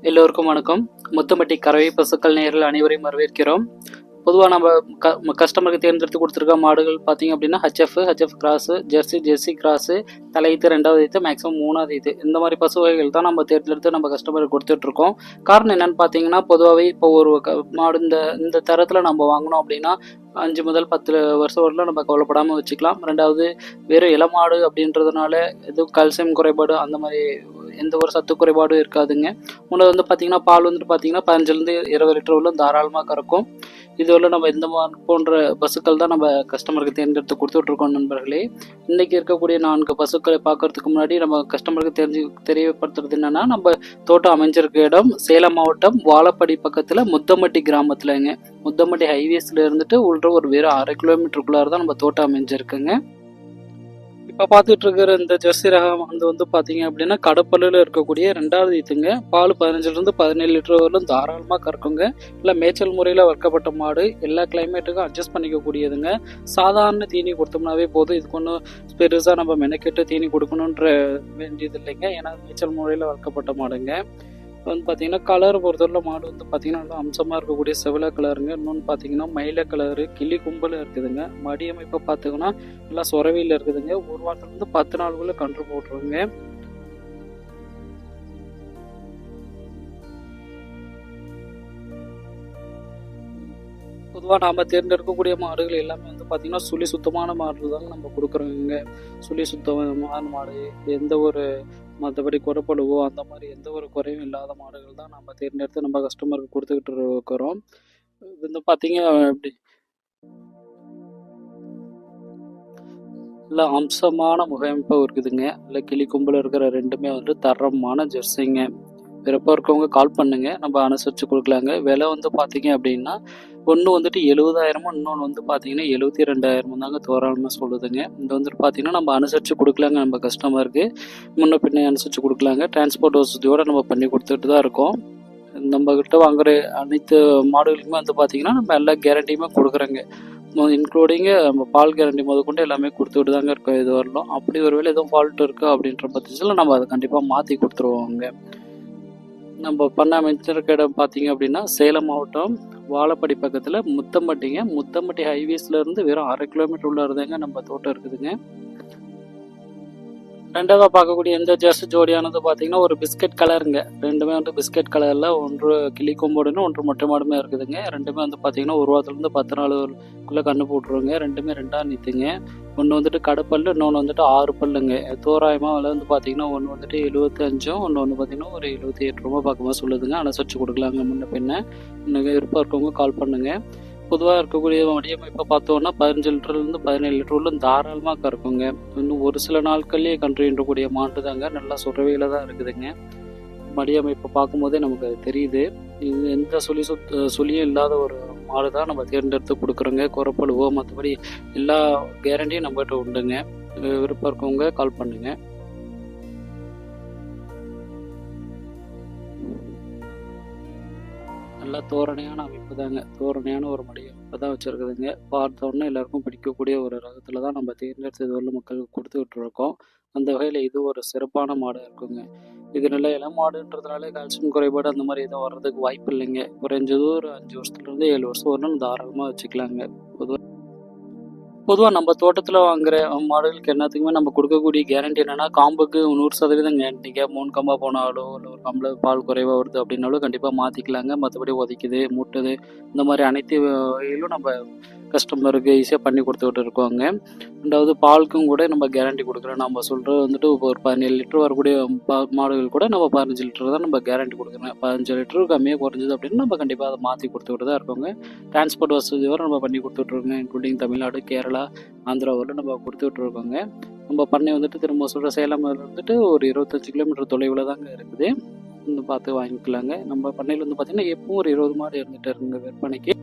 எல்லோருக்கும் வணக்கம். முத்துமட்டி கறவை பசுக்கள் நேயர்கள் அனைவரையும் வரவேற்கிறோம். பொதுவாக நம்ம கஸ்டமருக்கு தேர்ந்தெடுத்து கொடுத்துருக்க மாடுகள் பார்த்தீங்க அப்படின்னா ஹெச்எஃப் கிராஸு, ஜெர்சி கிராஸு, தலையீத்து, ரெண்டாவது ஈத்து, மேக்ஸிமம் மூணாவது ஈத்து, இந்த மாதிரி பசு வகைகள் தான் நம்ம தேர்ந்தெடுத்து நம்ம கஸ்டமருக்கு கொடுத்துட்ருக்கோம். காரணம் என்னென்னு பார்த்தீங்கன்னா, பொதுவாகவே இப்போ ஒரு மாடு இந்த தரத்தில் நம்ம வாங்கினோம் அப்படின்னா 5 முதல் 10 வருஷம் வரலாம் நம்ம கவலைப்படாமல் வச்சுக்கலாம். ரெண்டாவது வெறும் இளமாடு அப்படின்றதுனால எதுவும் கால்சியம் குறைபாடு அந்த மாதிரி எந்த ஒரு சத்து குறைபாடும் இருக்காதுங்க. முன்னே பார்த்தீங்கன்னா பால் பார்த்தீங்கன்னா 15 20 லிட்டர் உள்ள தாராளமாக கறக்கும். இதுவரை நம்ம இந்த மாதிரி போன்ற பசுக்கள் தான் நம்ம கஸ்டமருக்கு தேர்ந்தெடுத்து கொடுத்துட்ருக்கோம் நண்பர்களே. இன்றைக்கி இருக்கக்கூடிய 4 பசுக்களை பார்க்கறதுக்கு முன்னாடி நம்ம கஸ்டமருக்கு தெரியப்படுத்துறது என்னென்னா, நம்ம தோட்டம் அமைஞ்சிருக்க இடம் சேலம் மாவட்டம் வாழப்படி பக்கத்தில் முத்தமட்டி கிராமத்தில்ங்க. முத்தமட்டி ஹைவேஸில் இருந்துட்டு உள்ள ஒரு வெறும் 1/2 கிலோமீட்டருக்குள்ளார தான் நம்ம தோட்டம் அமைஞ்சிருக்குங்க. இப்போ பார்த்துட்டு இருக்கிற இந்த ஜெர்சி ரகம் பார்த்தீங்க அப்படின்னா கடப்பல்லில் இருக்கக்கூடிய 2வது ஈத்துங்க. பால் 15 17 லிட்டர் வரலும் தாராளமாக கறக்குங்க. இல்லை மேய்ச்சல் முறையில் வளர்க்கப்பட்ட மாடு, எல்லா கிளைமேட்டுக்கும் அட்ஜஸ்ட் பண்ணிக்கக்கூடியதுங்க. சாதாரண தீனி கொடுத்தோம்னாவே போதும். இதுக்கு ஒன்றும் பெருசாக நம்ம மெனக்கெட்டு தீனி கொடுக்கணுன்ற வேண்டியது இல்லைங்க. ஏன்னா மேய்ச்சல் முறையில் வளர்க்கப்பட்ட மாடுங்க. பார்த்தீங்கன்னா கலரை பொறுத்தவரை மாடு பார்த்தீங்கன்னா நல்லா அம்சமாக இருக்கக்கூடிய செவலை கலருங்க. இன்னொன்று பார்த்தீங்கன்னா மயில கலரு, கிளி கும்பல் இருக்குதுங்க. மடி அமைப்பை பார்த்திங்கன்னா நல்லா சொரவியில் இருக்குதுங்க. ஒரு வாரத்துலேருந்து 10 நாளுக்குள்ளே கன்று போட்டுருங்க. பொதுவாக நாம் தேர்ந்தெடுக்கக்கூடிய மாடுகள் எல்லாமே பார்த்திங்கன்னா சுழி சுத்தமான மாடு தாங்க நம்ம கொடுக்குறோங்க. சுழி சுத்தமான மாடு, எந்த ஒரு மற்றபடி குறைப்படுவோ அந்த மாதிரி எந்த ஒரு குறையும் இல்லாத மாடுகள் தான் நம்ம தேர்ந்தெடுத்து நம்ம கஸ்டமருக்கு கொடுத்துக்கிட்டு இருக்கிறோம். இது பார்த்தீங்க அப்படி இல்லை அம்சமான முகமைப்பாக இருக்குதுங்க. இல்லை கிளி கும்பல் இருக்கிற ரெண்டுமே தரமான ஜெர்சிங்க. பிறப்பாக இருக்கவங்க கால் பண்ணுங்க, நம்ம அனுசரித்து கொடுக்கலாங்க. விலை பார்த்தீங்க அப்படின்னா ஒன்று 70,000, இன்னொன்று பார்த்தீங்கன்னா 72,000 தாங்க தோராளமாக சொல்லுதுங்க. இந்த பார்த்தீங்கன்னா நம்ம அனுசரித்து கொடுக்கலாங்க. நம்ம கஸ்டமருக்கு முன்ன பின்னே அனுசரித்து கொடுக்கலாங்க. டிரான்ஸ்போர்ட் வசதியோடு நம்ம பண்ணி கொடுத்துட்டு தான் இருக்கோம். நம்மக்கிட்ட வாங்குகிற அனைத்து மாடுகளுக்குமே பார்த்தீங்கன்னா நம்ம எல்லா கேரண்டியுமே கொடுக்குறோங்க. இன்க்ளூடிங்கு நம்ம பால் கேரண்டி முதற்கொண்டு எல்லாமே கொடுத்துட்டு தாங்க இருக்கோம். இது வரலாம் அப்படி ஒரு வேளை எதுவும் ஃபால்ட் இருக்குது அப்படின்ற பட்சத்தில் நம்ம அதை கண்டிப்பாக மாற்றி கொடுத்துருவோங்க. நம்ம பண்ண அமைச்சிருக்க இடம் பார்த்தீங்க அப்படின்னா சேலம் மாவட்டம் வாழப்படி பக்கத்தில் முத்தம்பட்டிங்க. முத்தம்பட்டி ஹைவேஸில் இருந்து வெறும் 1/2 கிலோமீட்டர் உள்ள இருந்தாங்க நம்ம தோட்டம் இருக்குதுங்க. ரெண்டாவதாக பார்க்கக்கூடிய இந்த ஜெர்சி ஜோடியானது பார்த்தீங்கன்னா ஒரு பிஸ்கட் கலருங்க. ரெண்டுமே பிஸ்கட் கலரில் ஒன்று கிளி கொம்போடுன்னு ஒன்று மொட்டை மாடுமே இருக்குதுங்க. ரெண்டுமே பார்த்தீங்கன்னா ஒரு வாரத்துலேருந்து 10 நாளுக்குள்ளே கண்ணு போட்டுருவோங்க. ரெண்டுமே 2ஆம் நீத்துங்க. ஒன்று கடப்பல், இன்னொன்று 6 பல்லுங்க. தோராயமாக விலை பார்த்தீங்கன்னா ஒன்று 75, ஒன்று பார்த்தீங்கன்னா ஒரு 78 ரூபா பக்கமாக சொல்லுதுங்க. அனுசரித்து கொடுக்கலாங்க முன்ன பின்ன. இன்னும் விருப்பம் இருக்கவங்க கால் பண்ணுங்கள். பொதுவாக இருக்கக்கூடிய வடிவமைப்பை பார்த்தோன்னா 15 லிட்டர்லேருந்து 17 லிட்டர் உள்ள தாராளமாக கறக்குங்க. இன்னும் ஒரு சில நாட்கள்லேயே கன்று ஈன்றக்கூடிய மாட்டு தாங்க நல்லா சுரவையில் தான் இருக்குதுங்க. வடிவமைப்பை பார்க்கும்போதே நமக்கு அது தெரியுது. இது எந்த சுழியும் இல்லாத ஒரு மாடு தான் நம்ம தேர்ந்தெடுத்து கொடுக்குறோங்க. குறைப்படுவோ மற்றபடி எல்லா கேரண்டியும் நம்மகிட்ட உண்டுங்க. விருப்பம் இருக்கவங்க கால் பண்ணுங்க. நல்லா தோரணையான அமைப்பு தாங்க. தோரணையான ஒரு வடிவமைப்பு தான் வச்சுருக்குதுங்க. பார்த்தோன்னே எல்லாருக்கும் பிடிக்கக்கூடிய ஒரு ரகத்தில் தான் நம்ம தேர்ந்தெடுத்து இது வரலும் மக்களுக்கு கொடுத்துக்கிட்டு இருக்கோம். அந்த வகையில் இது ஒரு சிறப்பான மாடாக இருக்குங்க. இது நல்ல இளம் மாடுன்றதுனால கால்சியம் குறைபாடு அந்த மாதிரி எதுவும் வர்றதுக்கு வாய்ப்பு இல்லைங்க. குறைஞ்சது ஒரு 5 வருஷத்துலேருந்து 7 வருஷம் வரணும் தாராளமாக வச்சுக்கலாங்க. பொதுவாக நம்ம தோட்டத்தில் வாங்குகிற மாடுகளுக்கு எல்லாத்துக்குமே நம்ம கொடுக்கக்கூடிய கேரண்டி என்னென்னா, காம்புக்கு 100% கேரண்டிங்க. 3 கம்பாக போனாலோ இல்லை ஒரு கம்பில் பால் குறைவாக வருது அப்படின்னாலும் கண்டிப்பாக மாற்றிக்கலாங்க. மற்றபடி உதைக்குது, மூட்டுது, இந்த மாதிரி அனைத்து வகையிலும் நம்ம கஸ்டமருக்கு ஈஸியாக பண்ணி கொடுத்துக்கிட்டு இருக்கோங்க. ரெண்டாவது பாலுக்கும் கூட நம்ம கேரண்டி கொடுக்குறோம். நம்ம சொல்கிறது ஒரு 17 லிட்டர் வரக்கூடிய மாடுகள் கூட நம்ம 15 லிட்டர் தான் நம்ம கேரண்டி கொடுக்குறோம். 15 லிட்டரு கம்மியாக குறைஞ்சது அப்படின்னு நம்ம கண்டிப்பாக அதை மாற்றி கொடுத்துக்கிட்டு தான் இருக்கோங்க. டிரான்ஸ்போர்ட் வசதி வரை நம்ம பண்ணி கொடுத்துட்ருக்கோங்க. இன்க்ளூடிங் தமிழ்நாடு, கேரளா, ஆந்திரா வரலும் நம்ம கொடுத்துட்ருக்கோங்க. நம்ம பண்ணை திரும்ப சொல்கிற சேலம் ஒரு 25 கிலோமீட்டர் தொலைவில் தாங்க இருக்குது. பார்த்து வாங்கிக்கலாங்க. நம்ம பண்ணையில் பார்த்திங்கன்னா எப்பவும் ஒரு 20 மாடு இருந்துகிட்டு இருக்குங்க விற்பனைக்கு.